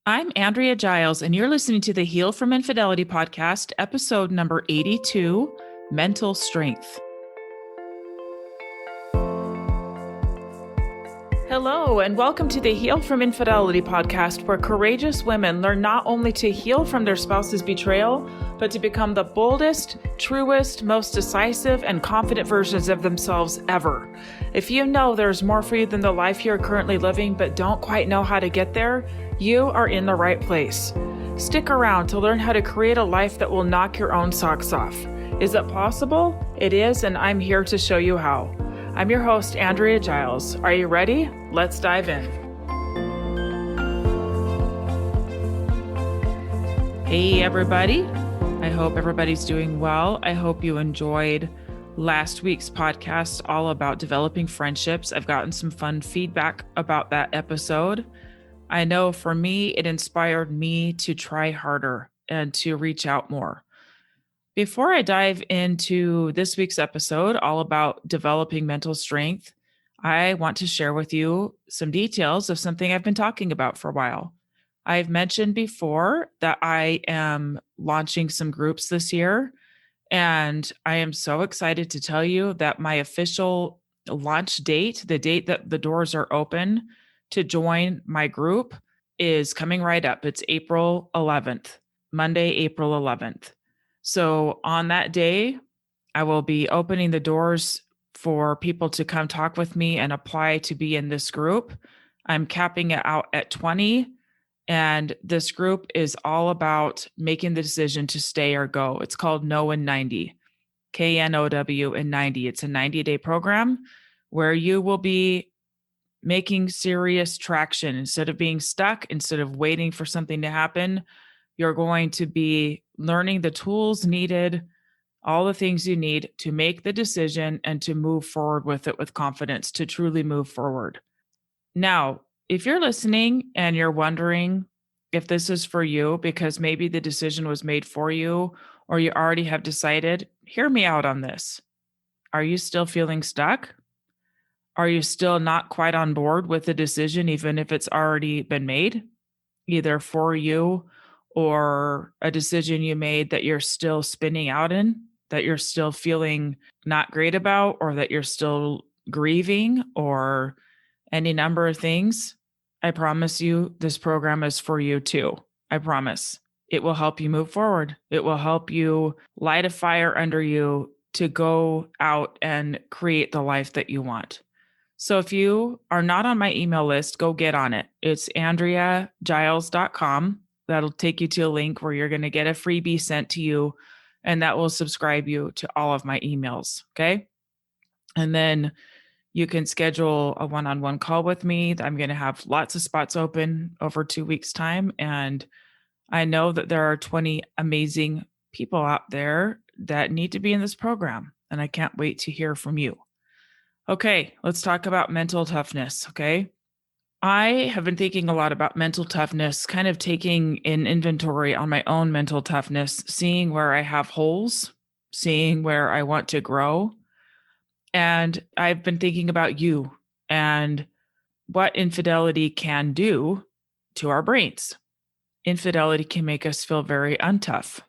I'm Andrea Giles, and you're listening to the Heal from Infidelity podcast, episode number 82, Mental Strength. Hello, and welcome to the Heal from Infidelity podcast, where courageous women learn not only to heal from their spouse's betrayal, but to become the boldest, truest, most decisive, and confident versions of themselves ever. If you know there's more for you than the life you're currently living, but don't quite know how to get there, you are in the right place. Stick around to learn how to create a life that will knock your own socks off. Is it possible? It is, and I'm here to show you how. I'm your host, Andrea Giles. Are you ready? Let's dive in. Hey, everybody. I hope everybody's doing well. I hope you enjoyed last week's podcast all about developing friendships. I've gotten some fun feedback about that episode. I know for me, it inspired me to try harder and to reach out more. Before I dive into this week's episode, all about developing mental strength, I want to share with you some details of something I've been talking about for a while. I've mentioned before that I am launching some groups this year, and I am so excited to tell you that my official launch date, the date that the doors are open to join my group, is coming right up. It's April 11th, Monday, April 11th. So on that day, I will be opening the doors for people to come talk with me and apply to be in this group. I'm capping it out at 20, and this group is all about making the decision to stay or go. It's called Know in 90, KNOW in 90. It's a 90-day program where you will be making serious traction. Instead of being stuck, instead of waiting for something to happen, you're going to be learning the tools needed, all the things you need to make the decision and to move forward with it with confidence, to truly move forward. Now, if you're listening and you're wondering if this is for you, because maybe the decision was made for you or you already have decided, hear me out on this. Are you still feeling stuck? Are you still not quite on board with the decision, even if it's already been made, either for you or a decision you made that you're still spinning out in, that you're still feeling not great about, or that you're still grieving, or any number of things? I promise you, this program is for you too. I promise. It will help you move forward. It will help you light a fire under you to go out and create the life that you want. So if you are not on my email list, go get on it. It's AndreaGiles.com. That'll take you to a link where you're going to get a freebie sent to you, and that will subscribe you to all of my emails. Okay. And then you can schedule a one-on-one call with me. I'm going to have lots of spots open over 2 weeks' time. And I know that there are 20 amazing people out there that need to be in this program. And I can't wait to hear from you. Okay, let's talk about mental toughness. Okay. I have been thinking a lot about mental toughness, kind of taking an inventory on my own mental toughness, seeing where I have holes, seeing where I want to grow. And I've been thinking about you and what infidelity can do to our brains. Infidelity can make us feel very untough.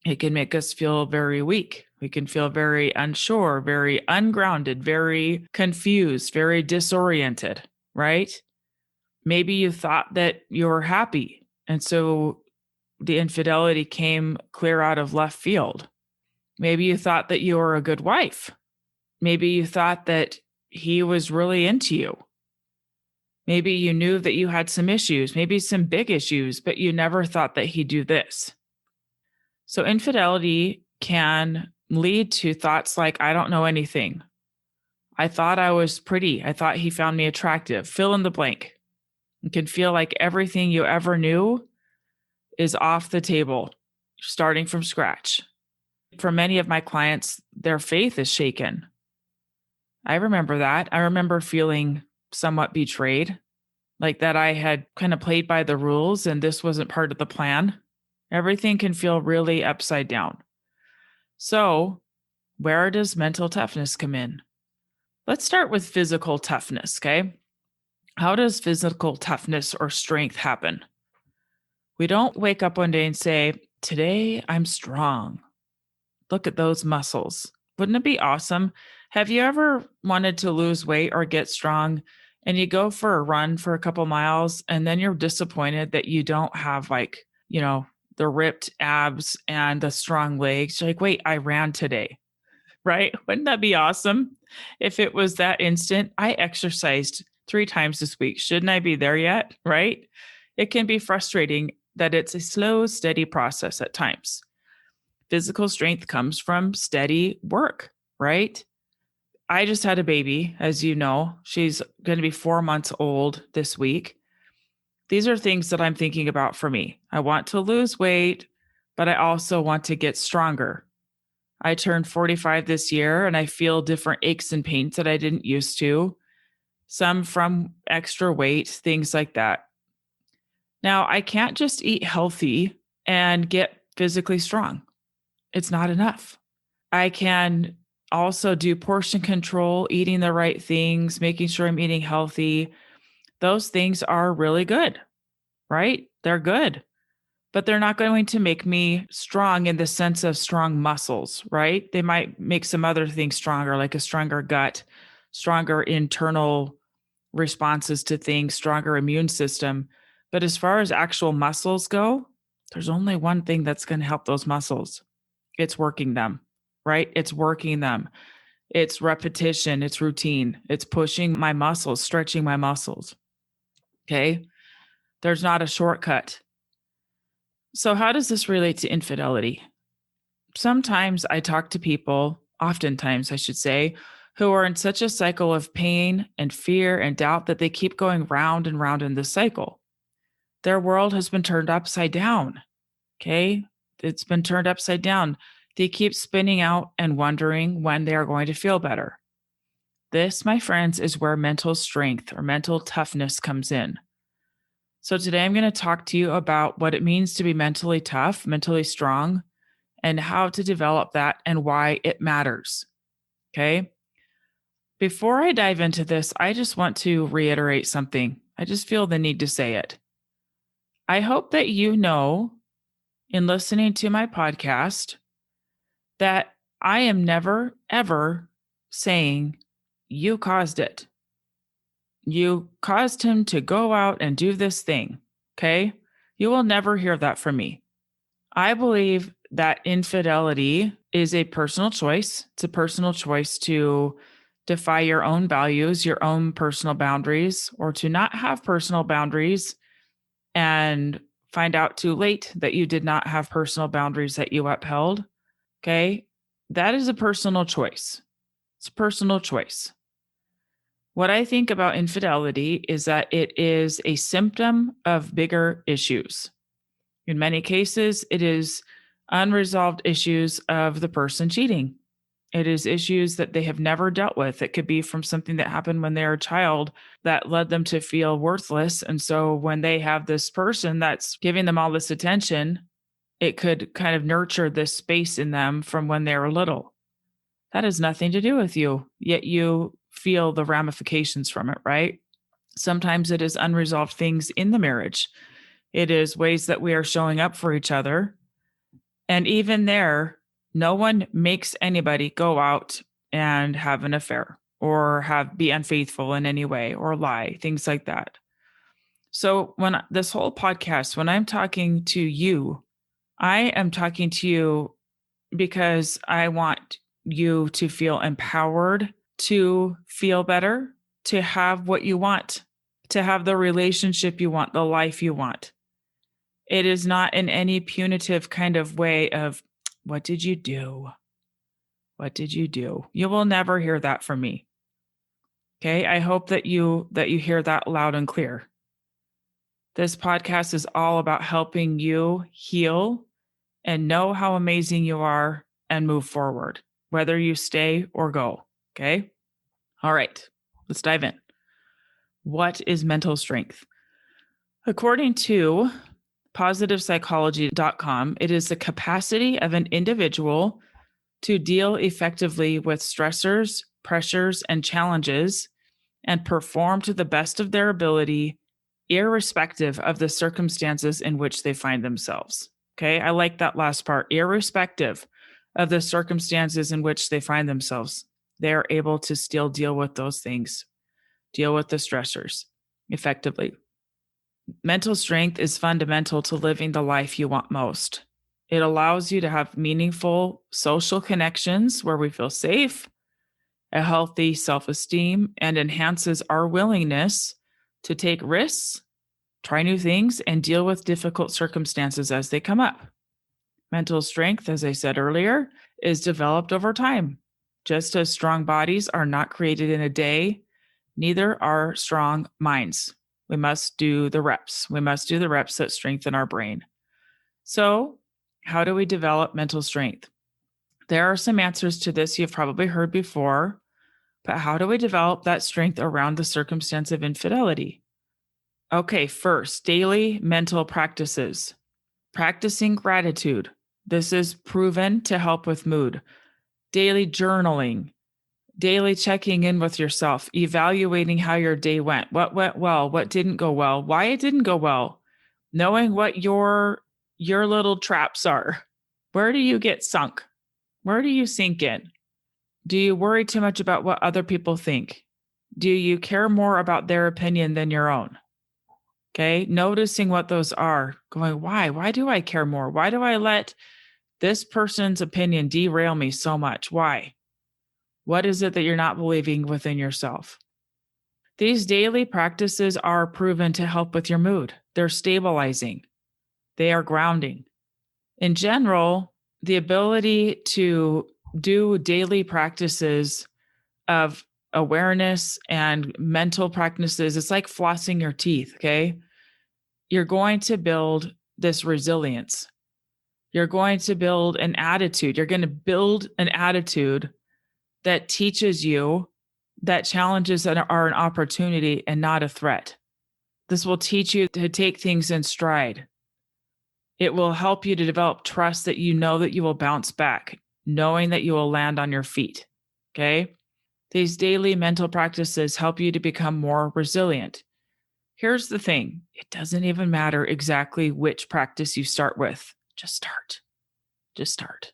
It can make us feel very weak. We can feel very unsure, very ungrounded, very confused, very disoriented, right? Maybe you thought that you were happy, and so the infidelity came clear out of left field. Maybe you thought that you were a good wife. Maybe you thought that he was really into you. Maybe you knew that you had some issues, maybe some big issues, but you never thought that he'd do this. So infidelity can lead to thoughts like, I don't know anything. I thought I was pretty. I thought he found me attractive. Fill in the blank. It can feel like everything you ever knew is off the table, starting from scratch. For many of my clients, their faith is shaken. I remember that. I remember feeling somewhat betrayed, like that I had kind of played by the rules and this wasn't part of the plan. Everything can feel really upside down. So, where does mental toughness come in? Let's start with physical toughness, okay? How does physical toughness or strength happen? We don't wake up one day and say, today I'm strong. Look at those muscles. Wouldn't it be awesome? Have you ever wanted to lose weight or get strong and you go for a run for a couple miles and then you're disappointed that you don't have the ripped abs and the strong legs? You're like, wait, I ran today, right? Wouldn't that be awesome? If it was that instant, I exercised 3 times this week. Shouldn't I be there yet? Right? It can be frustrating that it's a slow, steady process at times. Physical strength comes from steady work, right? I just had a baby, as you know. She's going to be 4 months old this week. These are things that I'm thinking about for me. I want to lose weight, but I also want to get stronger. I turned 45 this year and I feel different aches and pains that I didn't used to, some from extra weight, things like that. Now, I can't just eat healthy and get physically strong. It's not enough. I can also do portion control, eating the right things, making sure I'm eating healthy. Those things are really good, right? They're good, but they're not going to make me strong in the sense of strong muscles, right? They might make some other things stronger, like a stronger gut, stronger internal responses to things, stronger immune system. But as far as actual muscles go, there's only one thing that's going to help those muscles. It's working them, right? It's working them. It's repetition. It's routine. It's pushing my muscles, stretching my muscles. Okay. There's not a shortcut. So how does this relate to infidelity? Sometimes I talk to people, oftentimes I should say, who are in such a cycle of pain and fear and doubt that they keep going round and round in this cycle. Their world has been turned upside down. Okay. It's been turned upside down. They keep spinning out and wondering when they are going to feel better. This, my friends, is where mental strength or mental toughness comes in. So today I'm going to talk to you about what it means to be mentally tough, mentally strong, and how to develop that and why it matters. Okay. Before I dive into this, I just want to reiterate something. I just feel the need to say it. I hope that you know, in listening to my podcast, that I am never, ever saying you caused it. You caused him to go out and do this thing. Okay. You will never hear that from me. I believe that infidelity is a personal choice. It's a personal choice to defy your own values, your own personal boundaries, or to not have personal boundaries and find out too late that you did not have personal boundaries that you upheld. Okay. That is a personal choice. It's a personal choice. What I think about infidelity is that it is a symptom of bigger issues. In many cases, it is unresolved issues of the person cheating. It is issues that they have never dealt with. It could be from something that happened when they were a child that led them to feel worthless. And so when they have this person that's giving them all this attention, it could kind of nurture this space in them from when they were little. That has nothing to do with you, yet you feel the ramifications from it, right? Sometimes it is unresolved things in the marriage. It is ways that we are showing up for each other. And even there, no one makes anybody go out and have an affair or be unfaithful in any way or lie, things like that. So when this whole podcast, when I'm talking to you, I am talking to you because I want you to feel empowered, to feel better, to have what you want, to have the relationship you want, the life you want. It is not in any punitive kind of way of, what did you do? What did you do? You will never hear that from me. Okay. I hope that you hear that loud and clear. This podcast is all about helping you heal and know how amazing you are and move forward, whether you stay or go. Okay. All right. Let's dive in. What is mental strength? According to positivepsychology.com, it is the capacity of an individual to deal effectively with stressors, pressures, and challenges and perform to the best of their ability irrespective of the circumstances in which they find themselves. Okay. I like that last part. Irrespective of the circumstances in which they find themselves, they're able to still deal with those things, deal with the stressors effectively. Mental strength is fundamental to living the life you want most. It allows you to have meaningful social connections where we feel safe, a healthy self-esteem, and enhances our willingness to take risks, try new things, and deal with difficult circumstances as they come up. Mental strength, as I said earlier, is developed over time. Just as strong bodies are not created in a day, neither are strong minds. We must do the reps. We must do the reps that strengthen our brain. So, how do we develop mental strength? There are some answers to this you've probably heard before, but how do we develop that strength around the circumstance of infidelity? Okay, first, daily mental practices. Practicing gratitude. This is proven to help with mood. Daily journaling, daily checking in with yourself, evaluating how your day went. What went well? What didn't go well? Why it didn't go well? Knowing what your little traps are. Where do you get sunk? Where do you sink in? Do you worry too much about what other people think? Do you care more about their opinion than your own? Okay, noticing what those are, going, why? Why do I care more? Why do I let this person's opinion derail me so much? Why? What is it that you're not believing within yourself? These daily practices are proven to help with your mood. They're stabilizing. They are grounding. In general, the ability to do daily practices of awareness and mental practices, it's like flossing your teeth, okay? You're going to build this resilience. You're going to build an attitude. You're going to build an attitude that teaches you that challenges are an opportunity and not a threat. This will teach you to take things in stride. It will help you to develop trust that you know that you will bounce back, knowing that you will land on your feet. Okay? These daily mental practices help you to become more resilient. Here's the thing. It doesn't even matter exactly which practice you start with. Just start. Just start.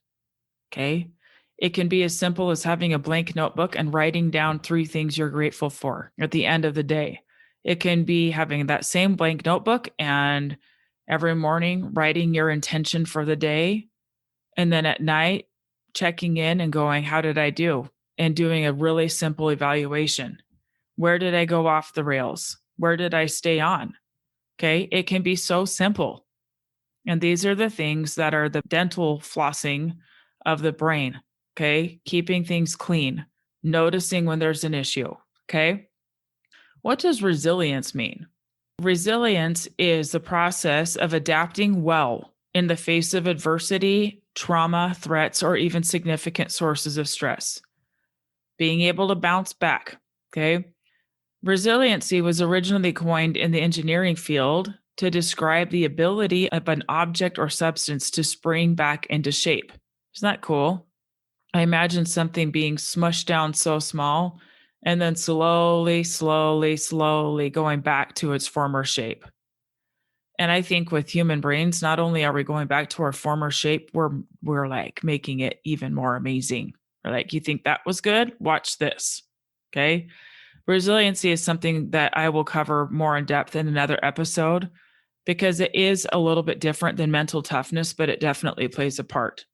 Okay? It can be as simple as having a blank notebook and writing down 3 things you're grateful for at the end of the day. It can be having that same blank notebook and every morning writing your intention for the day. And then at night, checking in and going, how did I do? And doing a really simple evaluation. Where did I go off the rails? Where did I stay on? Okay. It can be so simple. And these are the things that are the dental flossing of the brain. Okay. Keeping things clean, noticing when there's an issue. Okay. What does resilience mean? Resilience is the process of adapting well in the face of adversity, trauma, threats, or even significant sources of stress. Being able to bounce back. Okay. Resiliency was originally coined in the engineering field to describe the ability of an object or substance to spring back into shape. Isn't that cool? I imagine something being smushed down so small and then slowly going back to its former shape. And I think with human brains, not only are we going back to our former shape, we're like making it even more amazing. We're like, you think that was good? Watch this. Okay. Resiliency is something that I will cover more in depth in another episode because it is a little bit different than mental toughness, but it definitely plays a part.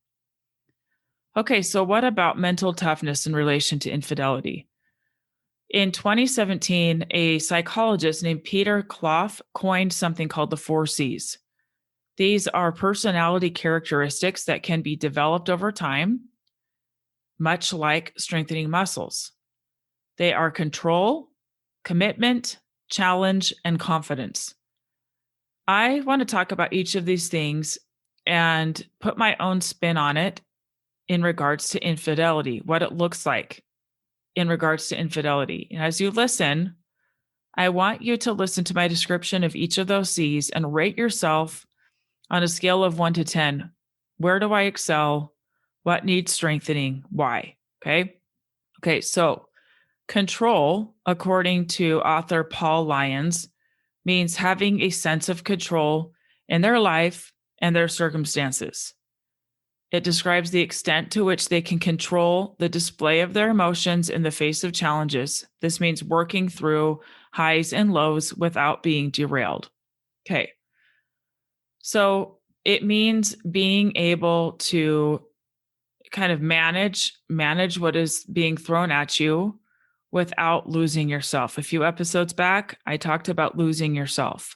Okay, so what about mental toughness in relation to infidelity? In 2017, a psychologist named Peter Clough coined something called the 4 C's. These are personality characteristics that can be developed over time, much like strengthening muscles. They are control, commitment, challenge, and confidence. I want to talk about each of these things and put my own spin on it in regards to infidelity, what it looks like in regards to infidelity. And as you listen, I want you to listen to my description of each of those C's and rate yourself on a scale of 1 to 10. Where do I excel? What needs strengthening? Why? Okay, so control, according to author Paul Lyons, means having a sense of control in their life and their circumstances. It describes the extent to which they can control the display of their emotions in the face of challenges. This means working through highs and lows without being derailed. Okay. So it means being able to kind of manage what is being thrown at you without losing yourself. A few episodes back, I talked about losing yourself.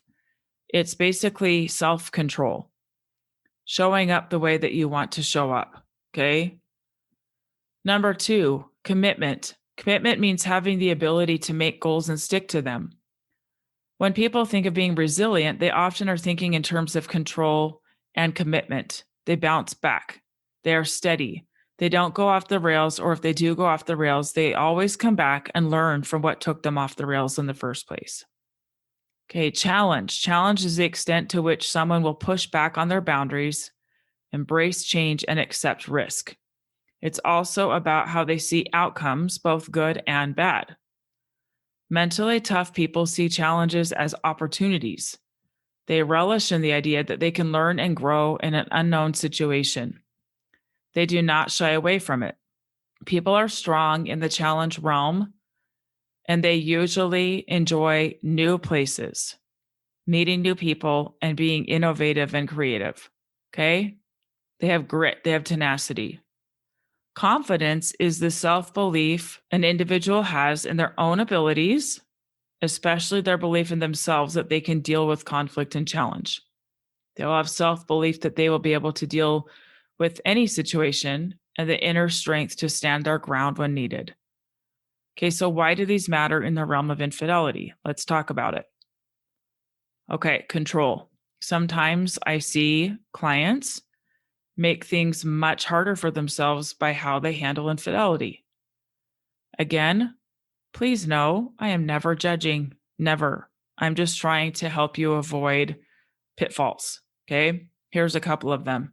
It's basically self-control, showing up the way that you want to show up. Okay. Number 2, commitment. Commitment means having the ability to make goals and stick to them. When people think of being resilient, they often are thinking in terms of control and commitment. They bounce back. They are steady. They don't go off the rails, or if they do go off the rails, they always come back and learn from what took them off the rails in the first place. Okay, challenge. Challenge is the extent to which someone will push back on their boundaries, embrace change, and accept risk. It's also about how they see outcomes, both good and bad. Mentally tough people see challenges as opportunities. They relish in the idea that they can learn and grow in an unknown situation. They do not shy away from it. People are strong in the challenge realm, and they usually enjoy new places, meeting new people, and being innovative and creative. Okay? They have grit, they have tenacity. Confidence is the self-belief an individual has in their own abilities, especially their belief in themselves that they can deal with conflict and challenge. They'll have self-belief that they will be able to deal with any situation and the inner strength to stand their ground when needed. Okay, so why do these matter in the realm of infidelity? Let's talk about it. Okay, control. Sometimes I see clients make things much harder for themselves by how they handle infidelity. Again, please know I am never judging, never. I'm just trying to help you avoid pitfalls. Okay, here's a couple of them.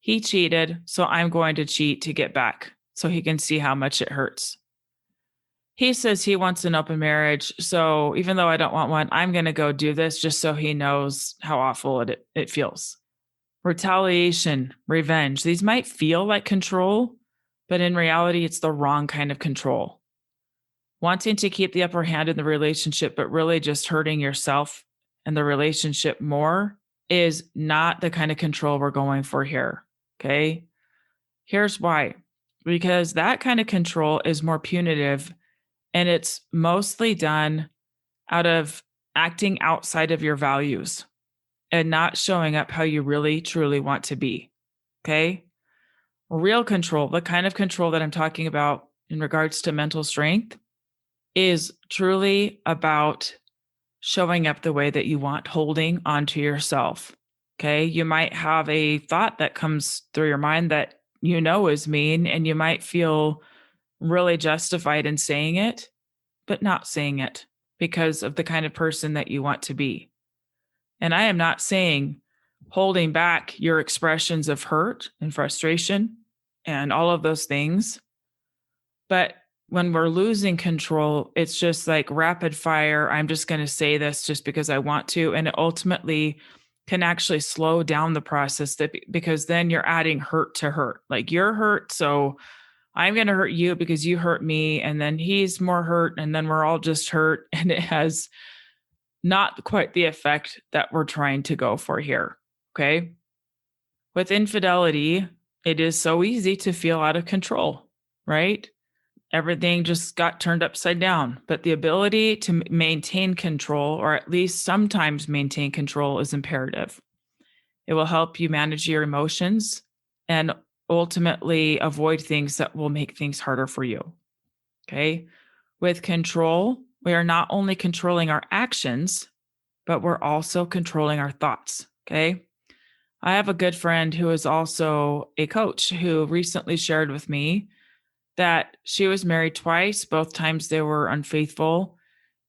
He cheated, so I'm going to cheat to get back so he can see how much it hurts. He says he wants an open marriage, so even though I don't want one, I'm going to go do this just so he knows how awful it feels. Retaliation, revenge. These might feel like control, but in reality, it's the wrong kind of control. Wanting to keep the upper hand in the relationship, but really just hurting yourself and the relationship more is not the kind of control we're going for here. Okay. Here's why. Because that kind of control is more punitive, and it's mostly done out of acting outside of your values and not showing up how you really, truly want to be. Okay. Real control, the kind of control that I'm talking about in regards to mental strength, is truly about showing up the way that you want, holding onto yourself. Okay. You might have a thought that comes through your mind that you know is mean, and you might feel really justified in saying it, but not saying it because of the kind of person that you want to be. And I am not saying holding back your expressions of hurt and frustration and all of those things. But when we're losing control, it's just like rapid fire. I'm just going to say this just because I want to. And it ultimately can actually slow down the process, because then you're adding hurt to hurt. Like, you're hurt, so I'm going to hurt you because you hurt me. And then he's more hurt. And then we're all just hurt. And it has not quite the effect that we're trying to go for here. Okay. With infidelity, it is so easy to feel out of control, right? Everything just got turned upside down. But the ability to maintain control, or at least sometimes maintain control, is imperative. It will help you manage your emotions and ultimately avoid things that will make things harder for you. Okay. With control, we are not only controlling our actions, but we're also controlling our thoughts. Okay. I have a good friend who is also a coach who recently shared with me that she was married twice. Both times they were unfaithful.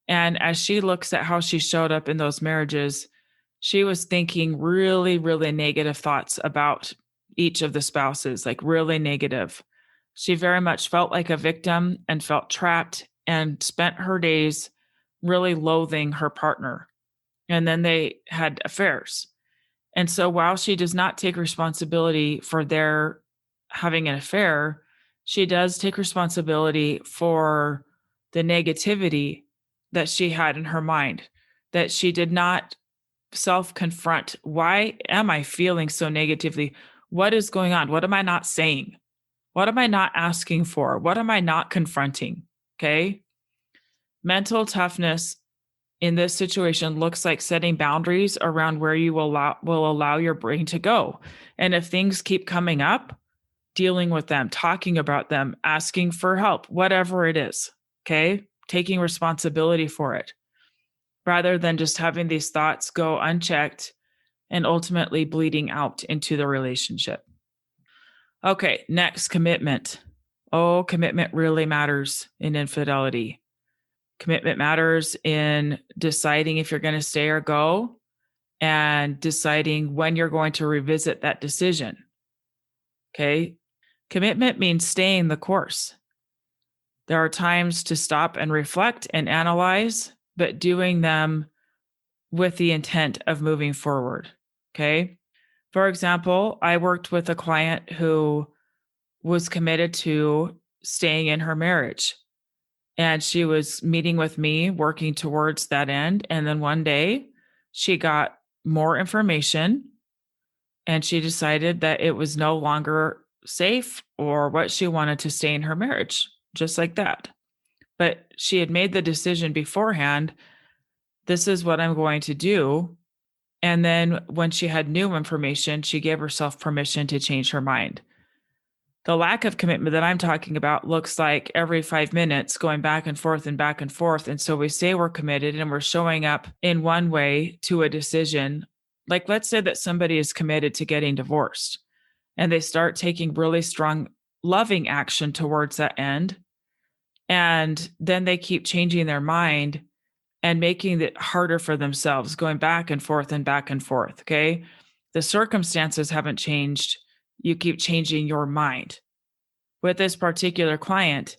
And as she looks at how she showed up in those marriages, she was thinking really, really negative thoughts about each of the spouses, like really negative. She very much felt like a victim and felt trapped and spent her days really loathing her partner. and then they had affairs. And so while she does not take responsibility for their having an affair, she does take responsibility for the negativity that she had in her mind, that she did not self-confront. Why am I feeling so negatively? What is going on? What am I not saying? What am I not asking for? What am I not confronting? Okay. Mental toughness in this situation looks like setting boundaries around where you will allow your brain to go. And if things keep coming up, dealing with them, talking about them, asking for help, whatever it is, okay? Taking responsibility for it rather than just having these thoughts go unchecked and ultimately bleeding out into the relationship. Okay, next, commitment. Oh, commitment really matters in infidelity. Commitment matters in deciding if you're going to stay or go and deciding when you're going to revisit that decision. Okay. Commitment means staying the course. There are times to stop and reflect and analyze, but doing them with the intent of moving forward. Okay. For example, I worked with a client who was committed to staying in her marriage. And she was meeting with me, working towards that end. And then one day she got more information and she decided that it was no longer safe or what she wanted to stay in her marriage, just like that. But she had made the decision beforehand, this is what I'm going to do. And then when she had new information, she gave herself permission to change her mind. The lack of commitment that I'm talking about looks like every 5 minutes going back and forth and back and forth. And so we say we're committed and we're showing up in one way to a decision. Like, let's say that somebody is committed to getting divorced and they start taking really strong, loving action towards that end. And then they keep changing their mind and making it harder for themselves, going back and forth and back and forth. Okay. The circumstances haven't changed. You keep changing your mind. With this particular client,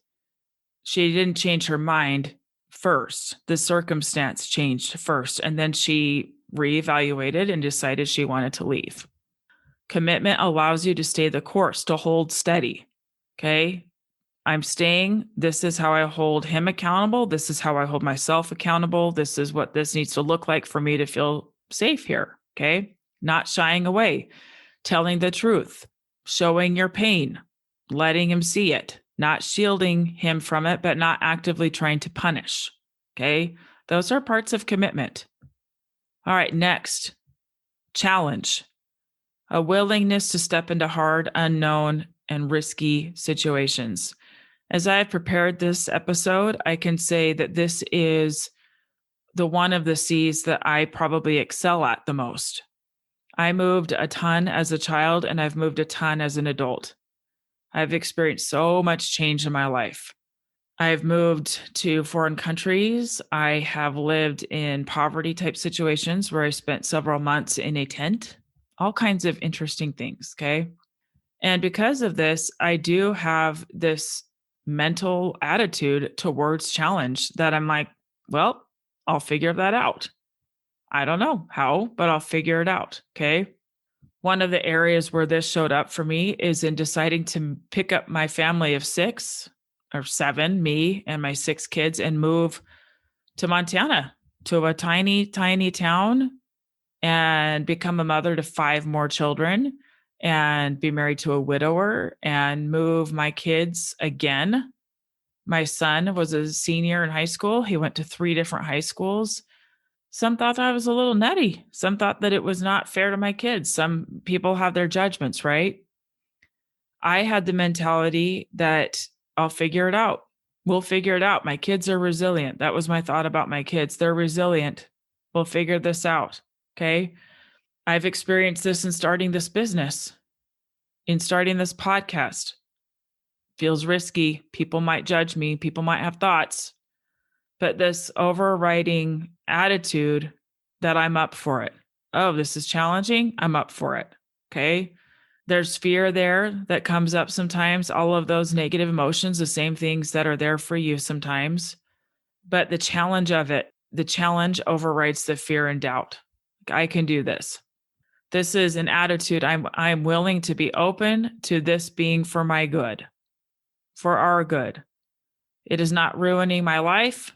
she didn't change her mind first. The circumstance changed first, and then she reevaluated and decided she wanted to leave. Commitment allows you to stay the course, to hold steady. Okay. I'm staying. This is how I hold him accountable. This is how I hold myself accountable. This is what this needs to look like for me to feel safe here. Okay. Not shying away, telling the truth, showing your pain, letting him see it, not shielding him from it, but not actively trying to punish. Okay. Those are parts of commitment. All right. Next, challenge. A willingness to step into hard, unknown, and risky situations. As I have prepared this episode, I can say that this is the one of the C's that I probably excel at the most. I moved a ton as a child and I've moved a ton as an adult. I've experienced so much change in my life. I've moved to foreign countries. I have lived in poverty type situations where I spent several months in a tent, all kinds of interesting things. Okay. And because of this, I do have this mental attitude towards challenge that I'm like, well, I'll figure that out. I don't know how, but I'll figure it out. Okay. One of the areas where this showed up for me is in deciding to pick up my family of 6 or 7, me and my 6 kids, and move to Montana, to a tiny, tiny town, and become a mother to 5 more children and be married to a widower and move my kids again. My son was a senior in high school. He went to 3 different high schools. Some thought I was a little nutty. Some thought that it was not fair to my kids. Some people have their judgments, right? I had the mentality that I'll figure it out. We'll figure it out. My kids are resilient. That was my thought about my kids. They're resilient. We'll figure this out. Okay. I've experienced this in starting this business, in starting this podcast. Feels risky. People might judge me. People might have thoughts, but this overriding attitude that I'm up for it. Oh, this is challenging. I'm up for it. Okay. There's fear there that comes up sometimes. All of those negative emotions, the same things that are there for you sometimes. But the challenge of it the challenge overrides the fear and doubt. I can do this. This is an attitude. I'm willing to be open to this being for my good, for our good. It is not ruining my life.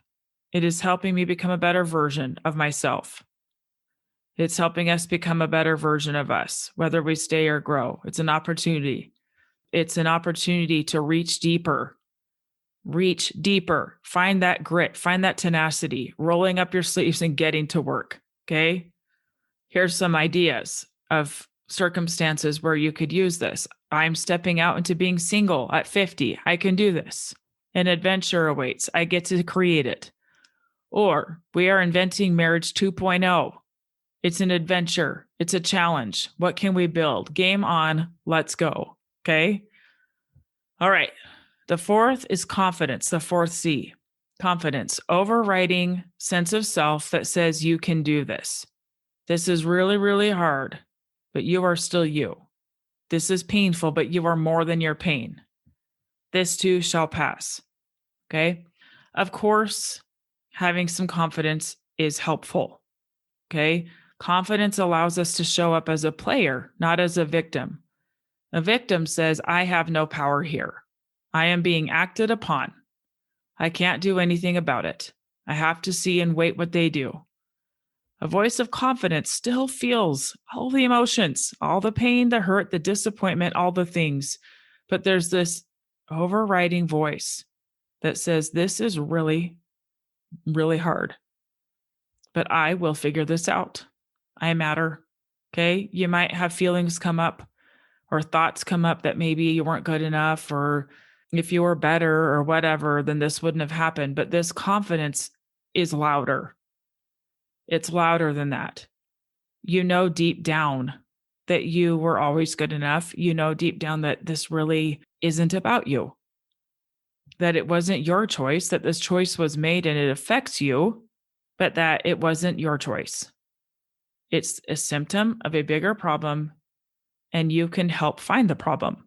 It is helping me become a better version of myself. It's helping us become a better version of us, whether we stay or grow. It's an opportunity. It's an opportunity to reach deeper, find that grit, find that tenacity, rolling up your sleeves and getting to work. Okay. Here's some ideas of circumstances where you could use this. I'm stepping out into being single at 50. I can do this. An adventure awaits. I get to create it. Or we are inventing marriage 2.0. It's an adventure. It's a challenge. What can we build? Game on. Let's go. Okay. All right. The fourth is confidence. The fourth C, confidence, overriding sense of self that says you can do this. This is really, really hard, but you are still you. This is painful, but you are more than your pain. This too shall pass. Okay. Of course, having some confidence is helpful. Okay. Confidence allows us to show up as a player, not as a victim. A victim says, I have no power here. I am being acted upon. I can't do anything about it. I have to see and wait what they do. A voice of confidence still feels all the emotions, all the pain, the hurt, the disappointment, all the things. But there's this overriding voice that says, this is really, really hard, but I will figure this out. I matter. Okay. You might have feelings come up or thoughts come up that maybe you weren't good enough, or if you were better or whatever, then this wouldn't have happened. But this confidence is louder. It's louder than that. You know, deep down that you were always good enough. You know, deep down that this really isn't about you, that it wasn't your choice, that this choice was made and it affects you, but that it wasn't your choice. It's a symptom of a bigger problem, and you can help find the problem,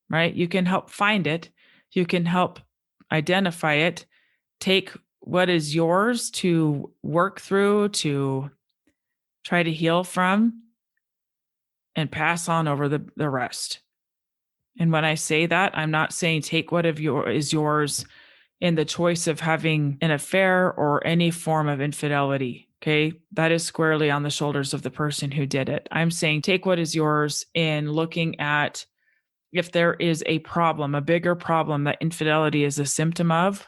right? You can help find it. You can help identify it, take what is yours to work through, to try to heal from, and pass on over the rest. And when I say that, I'm not saying take what is yours in the choice of having an affair or any form of infidelity. Okay. That is squarely on the shoulders of the person who did it. I'm saying take what is yours in looking at if there is a problem, a bigger problem that infidelity is a symptom of.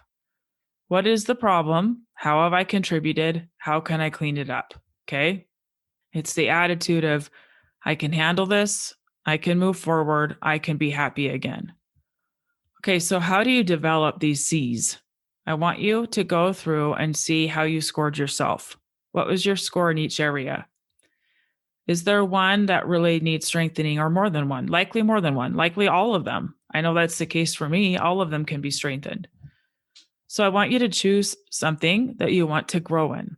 What is the problem? How have I contributed? How can I clean it up? Okay. It's the attitude of, I can handle this. I can move forward. I can be happy again. Okay. So how do you develop these C's? I want you to go through and see how you scored yourself. What was your score in each area? Is there one that really needs strengthening, or more than one? Likely more than one, likely all of them. I know that's the case for me. All of them can be strengthened. So I want you to choose something that you want to grow in,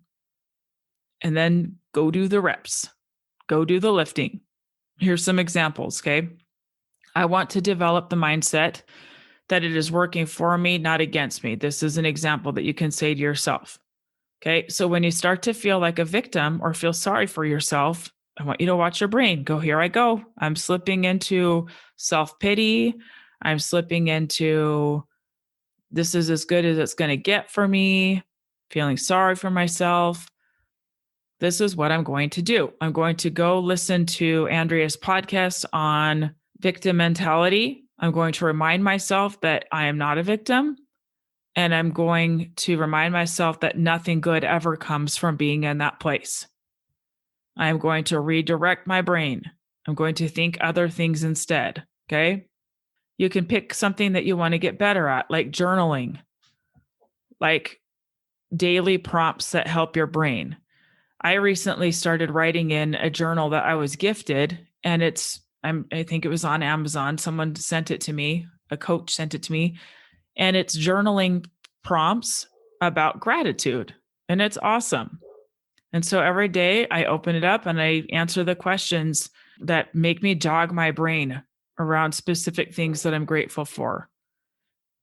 and then go do the reps, go do the lifting. Here's some examples. Okay. I want to develop the mindset that it is working for me, not against me. This is an example that you can say to yourself. Okay. So when you start to feel like a victim or feel sorry for yourself, I want you to watch your brain. Go, here I go. I'm slipping into self-pity. I'm slipping into, this is as good as it's going to get for me, feeling sorry for myself. This is what I'm going to do. I'm going to go listen to Andrea's podcast on victim mentality. I'm going to remind myself that I am not a victim. And I'm going to remind myself that nothing good ever comes from being in that place. I'm going to redirect my brain. I'm going to think other things instead. Okay. You can pick something that you want to get better at, like journaling, like daily prompts that help your brain. I recently started writing in a journal that I was gifted, and I think it was on Amazon. Someone sent it to me. A coach sent it to me. And it's journaling prompts about gratitude. And it's awesome. And so every day I open it up and I answer the questions that make me jog my brain around specific things that I'm grateful for.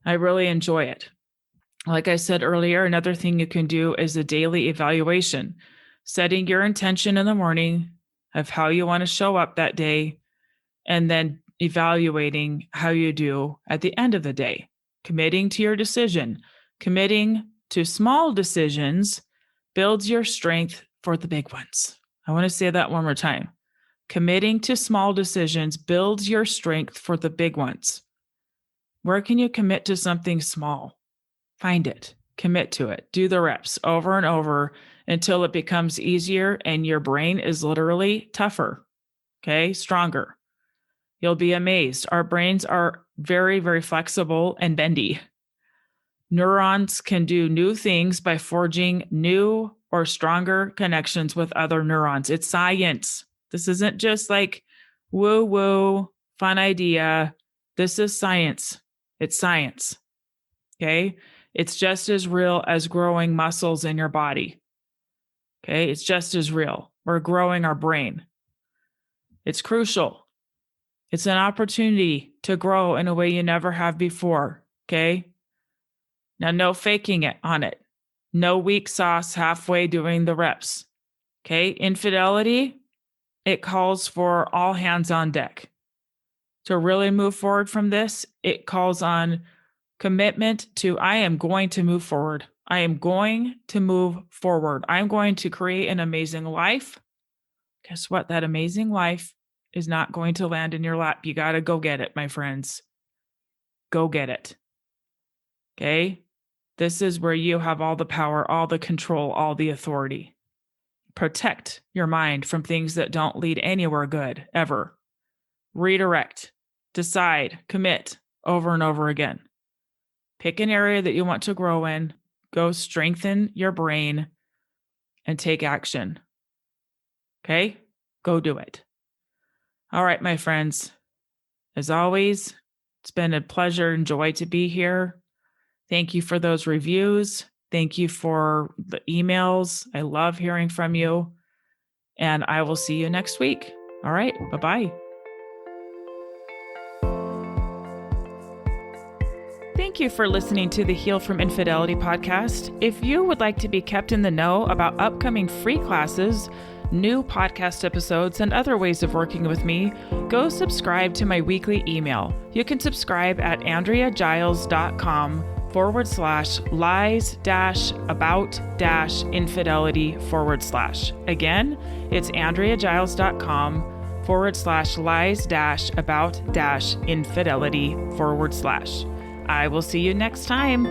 I really enjoy it. Like I said earlier, another thing you can do is a daily evaluation, setting your intention in the morning of how you want to show up that day, and then evaluating how you do at the end of the day, committing to your decision. Committing to small decisions builds your strength for the big ones. I want to say that one more time. Committing to small decisions builds your strength for the big ones. Where can you commit to something small? Find it, commit to it, do the reps over and over until it becomes easier and your brain is literally tougher, okay, stronger. You'll be amazed. Our brains are very, very flexible and bendy. Neurons can do new things by forging new or stronger connections with other neurons. It's science. This isn't just like woo woo, fun idea. This is science. It's science. Okay. It's just as real as growing muscles in your body. Okay. It's just as real. We're growing our brain. It's crucial. It's an opportunity to grow in a way you never have before. Okay. Now, no faking it on it. No weak sauce halfway doing the reps. Okay. Infidelity, it calls for all hands on deck. To really move forward from this, it calls on commitment to, I am going to move forward. I am going to move forward. I'm going to create an amazing life. Guess what? That amazing life is not going to land in your lap. You got to go get it, my friends. Go get it. Okay? This is where you have all the power, all the control, all the authority. Protect your mind from things that don't lead anywhere good, ever. Redirect, decide, commit over and over again. Pick an area that you want to grow in, go strengthen your brain, and take action. Okay? Go do it. All right, my friends. As always, it's been a pleasure and joy to be here. Thank you for those reviews. Thank you for the emails. I love hearing from you. And I will see you next week. All right. Bye-bye. Thank you for listening to the Heal from Infidelity podcast. If you would like to be kept in the know about upcoming free classes, new podcast episodes, and other ways of working with me, go subscribe to my weekly email. You can subscribe at AndreaGiles.com/lies-about-infidelity/. Again, it's AndreaGiles.com/lies-about-infidelity/. I will see you next time.